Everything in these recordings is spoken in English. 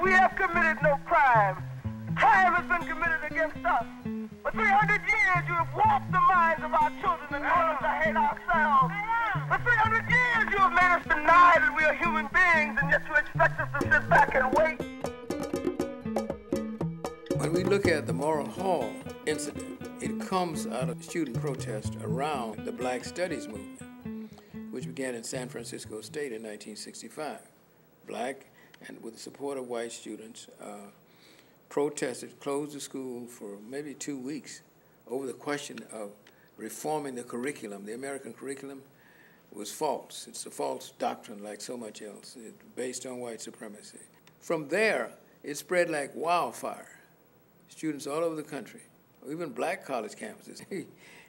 We have committed no crime. Crime has been committed against us. For 300 years, you have warped the minds of our children and taught us to hate ourselves. For 300 years, you have made us deny that we are human beings, and yet you expect us to sit back and wait. When we look at the Morrill Hall incident, it comes out of student protest around the Black Studies movement, which began in San Francisco State in 1965. Black, and with the support of white students, protested, closed the school for maybe 2 weeks over the question of reforming the curriculum. The American curriculum was false. It's a false doctrine like so much else. It's based on white supremacy. From there, it spread like wildfire. Students all over the country, even black college campuses.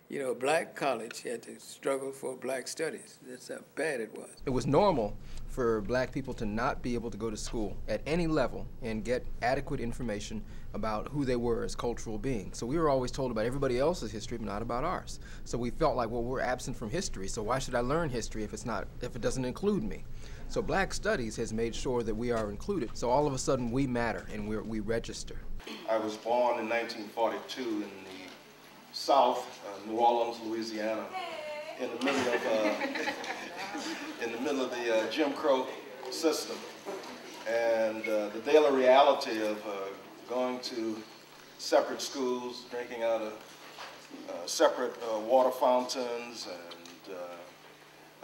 You know, black college had to struggle for black studies. That's how bad it was. It was normal for black people to not be able to go to school at any level and get adequate information about who they were as cultural beings. So we were always told about everybody else's history, but not about ours. So we felt like, well, we're absent from history, so why should I learn history if it doesn't include me? So Black Studies has made sure that we are included. So all of a sudden we matter and we register. I was born in 1942 in the South, New Orleans, Louisiana, in the middle of the Jim Crow system, and the daily reality of going to separate schools, drinking out of separate water fountains, and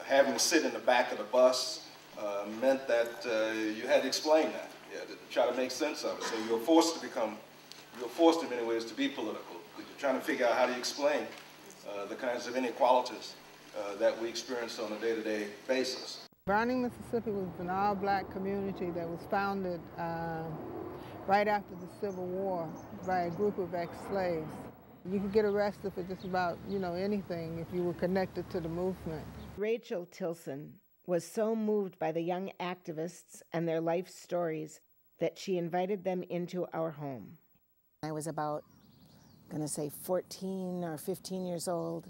having to sit in the back of the bus meant that you had to explain that, to try to make sense of it. So you were forced in many ways to be political. You're trying to figure out how do you explain the kinds of inequalities that we experience on a day-to-day basis. Browning, Mississippi was an all-black community that was founded right after the Civil War by a group of ex-slaves. You could get arrested for just about, anything if you were connected to the movement. Rachel Tilson was so moved by the young activists and their life stories that she invited them into our home. I was about, 14 or 15 years old.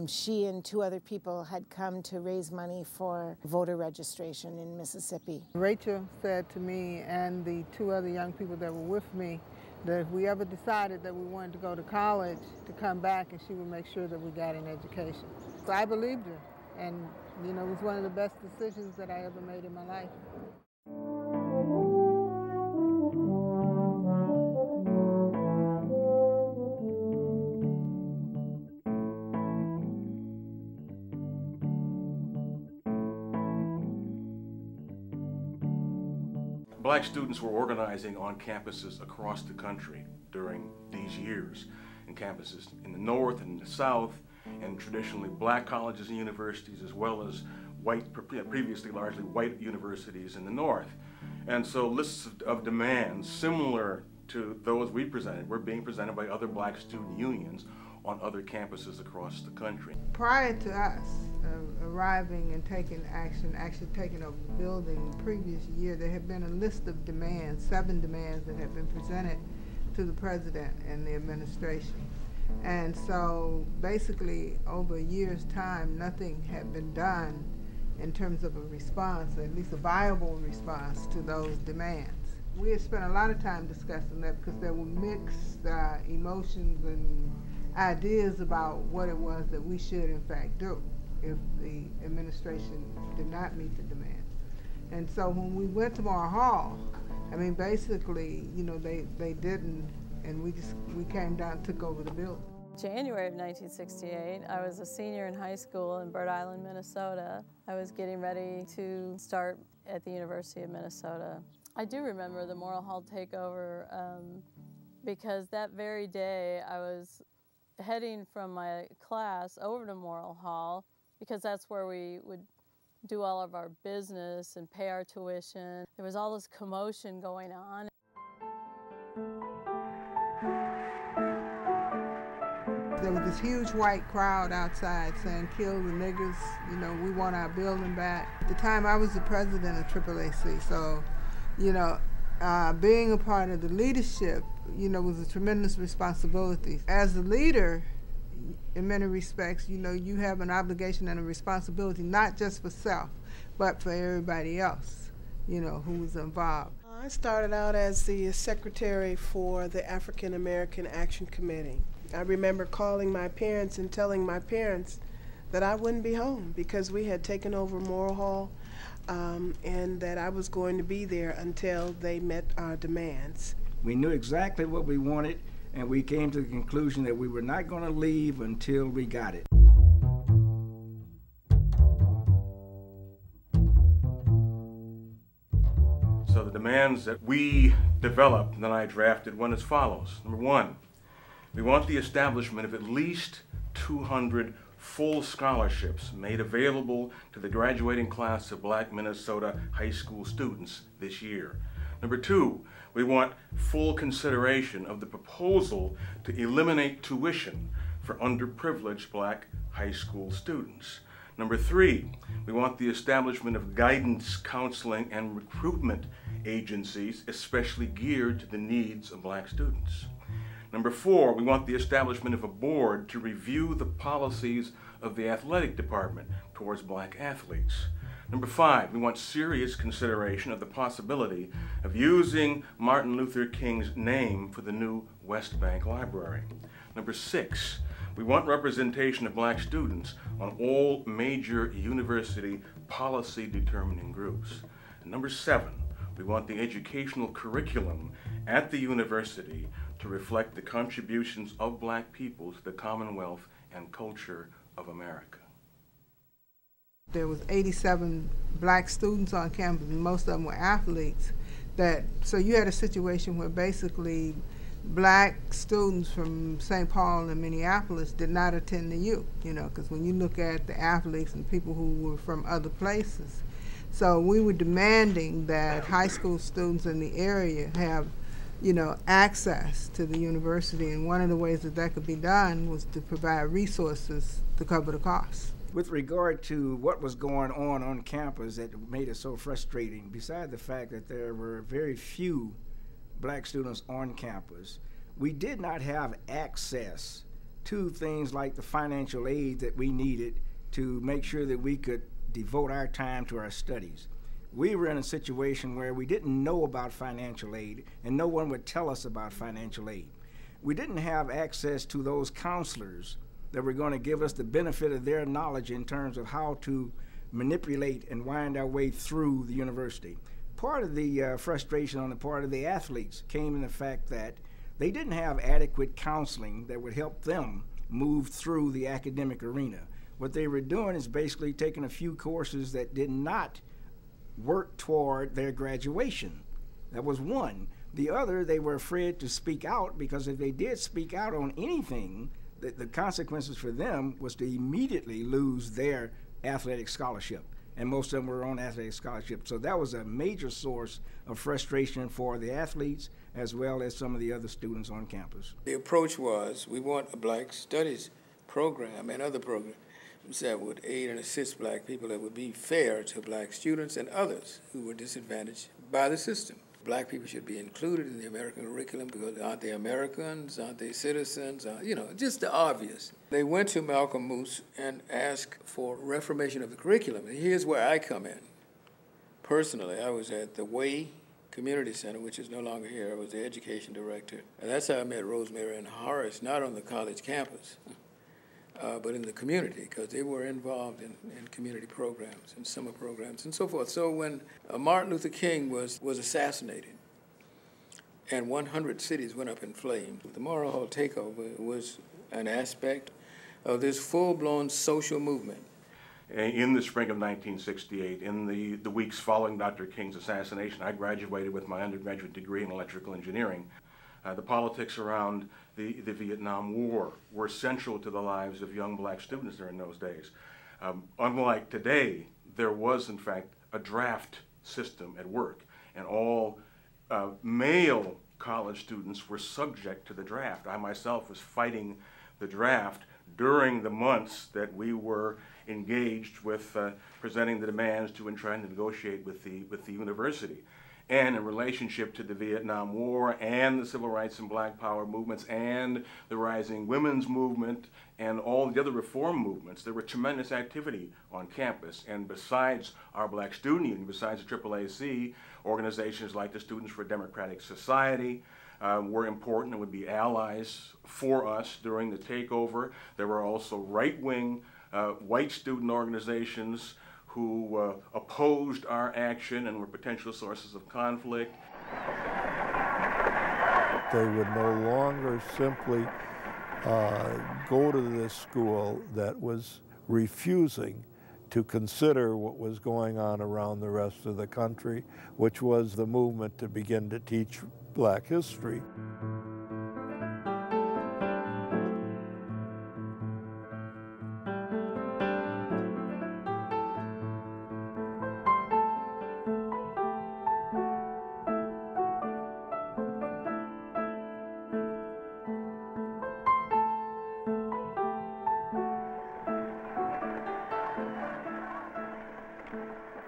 She and two other people had come to raise money for voter registration in Mississippi. Rachel said to me and the two other young people that were with me that if we ever decided that we wanted to go to college, to come back and she would make sure that we got an education. So I believed her, and it was one of the best decisions that I ever made in my life. Black students were organizing on campuses across the country during these years, in campuses in the North and the South, and traditionally black colleges and universities, as well as previously largely white universities in the North. And so lists of demands similar to those we presented were being presented by other black student unions on other campuses across the country. Prior to us arriving and taking action, actually taking over the building the previous year, there had been a list of demands, 7 demands that had been presented to the president and the administration. And so basically over a year's time, nothing had been done in terms of a response, at least a viable response to those demands. We had spent a lot of time discussing that because there were mixed emotions and ideas about what it was that we should in fact do if the administration did not meet the demands. And so when we went to Morrill Hall, basically, they didn't, and we came down and took over the building. January of 1968, I was a senior in high school in Bird Island, Minnesota. I was getting ready to start at the University of Minnesota. I do remember the Morrill Hall takeover because that very day I was heading from my class over to Morrill Hall because that's where we would do all of our business and pay our tuition. There was all this commotion going on. There was this huge white crowd outside saying, "Kill the niggers, we want our building back." At the time, I was the president of AAAC, so, being a part of the leadership, was a tremendous responsibility. As a leader, in many respects, you have an obligation and a responsibility, not just for self, but for everybody else, who was involved. I started out as the secretary for the African American Action Committee. I remember calling my parents and telling my parents that I wouldn't be home because we had taken over Morrill Hall, and that I was going to be there until they met our demands. We knew exactly what we wanted, and we came to the conclusion that we were not going to leave until we got it. So the demands that we developed and that I drafted went as follows. Number one, we want the establishment of at least 200 full scholarships made available to the graduating class of Black Minnesota high school students this year. Number two, we want full consideration of the proposal to eliminate tuition for underprivileged Black high school students. Number three, we want the establishment of guidance, counseling, and recruitment agencies, especially geared to the needs of Black students. Number four, we want the establishment of a board to review the policies of the athletic department towards Black athletes. Number five, we want serious consideration of the possibility of using Martin Luther King's name for the new West Bank Library. Number six, we want representation of Black students on all major university policy determining groups. And number seven, we want the educational curriculum at the university to reflect the contributions of Black people to the Commonwealth and culture of America. There was 87 Black students on campus, and most of them were athletes. So you had a situation where basically Black students from St. Paul and Minneapolis did not attend the U, because when you look at the athletes and people who were from other places. So we were demanding that high school students in the area have access to the university, and one of the ways that could be done was to provide resources to cover the costs. With regard to what was going on campus that made it so frustrating, besides the fact that there were very few Black students on campus, we did not have access to things like the financial aid that we needed to make sure that we could devote our time to our studies. We were in a situation where we didn't know about financial aid, and no one would tell us about financial aid. We didn't have access to those counselors that were going to give us the benefit of their knowledge in terms of how to manipulate and wind our way through the university. Part of the frustration on the part of the athletes came in the fact that they didn't have adequate counseling that would help them move through the academic arena. What they were doing is basically taking a few courses that did not work toward their graduation. That was one. The other, they were afraid to speak out, because if they did speak out on anything, the consequences for them was to immediately lose their athletic scholarship. And most of them were on athletic scholarship. So that was a major source of frustration for the athletes as well as some of the other students on campus. The approach was, we want a Black Studies program and other programs that would aid and assist Black people, that would be fair to Black students and others who were disadvantaged by the system. Black people should be included in the American curriculum because aren't they Americans, aren't they citizens, just the obvious. They went to Malcolm Moose and asked for reformation of the curriculum. And here's where I come in. Personally, I was at the Way Community Center, which is no longer here. I was the education director. And that's how I met Rosemary and Horace, not on the college campus, but in the community, because they were involved in community programs and summer programs and so forth. So when Martin Luther King was assassinated and 100 cities went up in flames, the Morrill Hall takeover was an aspect of this full-blown social movement. In the spring of 1968, in the weeks following Dr. King's assassination, I graduated with my undergraduate degree in electrical engineering. The politics around the Vietnam War were central to the lives of young Black students during those days. Unlike today, there was, in fact, a draft system at work, and all male college students were subject to the draft. I myself was fighting the draft during the months that we were engaged with presenting the demands to and trying to negotiate with the university. and in relationship to the Vietnam War and the civil rights and black power movements and the rising women's movement and all the other reform movements, there were tremendous activity on campus. And besides our Black Student Union, besides the AAAC, organizations like the Students for a Democratic Society were important and would be allies for us during the takeover. There were also right-wing white student organizations who opposed our action and were potential sources of conflict. They would no longer simply go to this school that was refusing to consider what was going on around the rest of the country, which was the movement to begin to teach black history.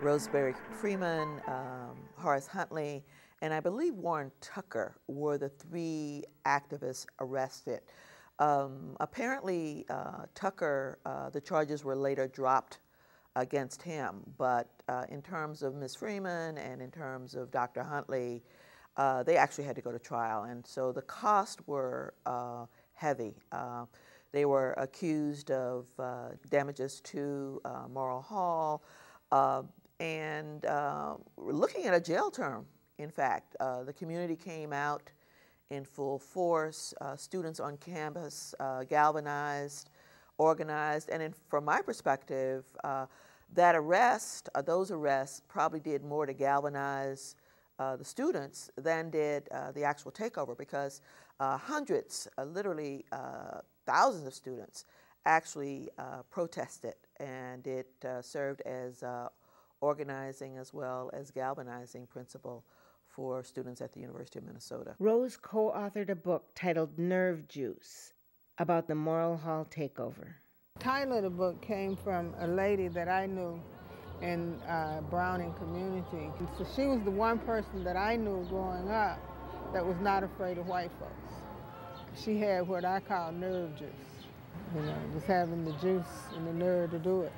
Roseberry Freeman, Horace Huntley, and I believe Warren Tucker were the three activists arrested. Apparently, Tucker, the charges were later dropped against him, but in terms of Ms. Freeman and in terms of Dr. Huntley, they actually had to go to trial, and so the costs were heavy. They were accused of damages to Morrill Hall, and looking at a jail term, in fact. The community came out in full force, students on campus galvanized, organized, and from my perspective, that arrest, those arrests probably did more to galvanize the students than did the actual takeover, because hundreds, literally thousands of students actually protested, and it served as organizing as well as galvanizing principle for students at the University of Minnesota. Rose co-authored a book titled Nerve Juice about the Morrill Hall takeover. The title of the book came from a lady that I knew in Browning community. So she was the one person that I knew growing up that was not afraid of white folks. She had what I call nerve juice, you know, just having the juice and the nerve to do it.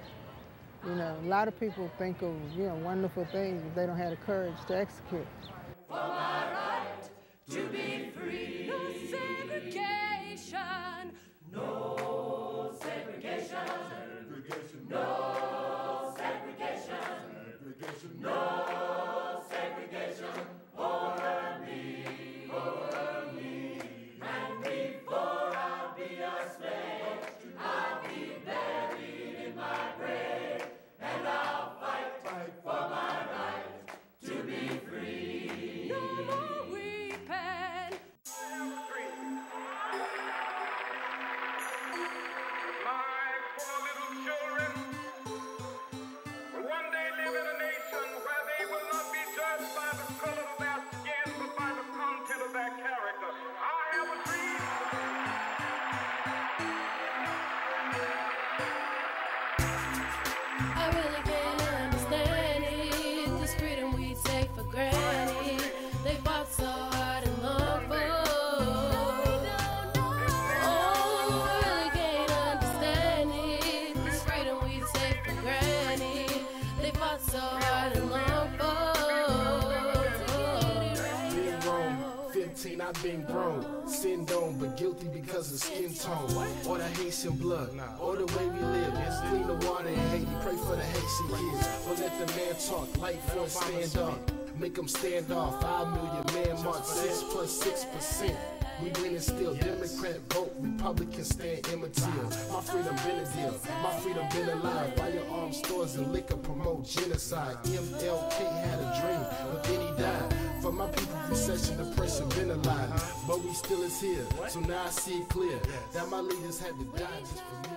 You know, a lot of people think of, you know, wonderful things, but they don't have the courage to execute. For my right to be free, no segregation, no segregation, no segregation, no segregation over me, and before I'll be a slave, I'll be buried in my grave. And I'll fight for my right to be free. No more weeping. My poor little children will one day live in a nation where they will not be judged by the color of their skin, but by the content of their character. I have a dream. I really can't understand it. This freedom we take for granted. They fought so hard and long for. Oh, I really can't understand it. This freedom we take for granted. They fought so hard and long for. Been grown, 15, I've been grown. Sin don't, but guilty because of skin tone. Or the Haitian blood, or the way we live. Clean the water in Haiti, pray for the Haitian kids. But let the man talk, light for stand up. Make them stand off, 5 million man march, 6 plus 6%. We winning still, Democrat vote, Republican stand immaterial. My freedom been a deal, my freedom been alive. Firearm stores and liquor promote genocide. MLK had a dream, but then he died. For my people, recession, depression been alive. But we still is here, so now I see it clear that my leaders had to die just for me.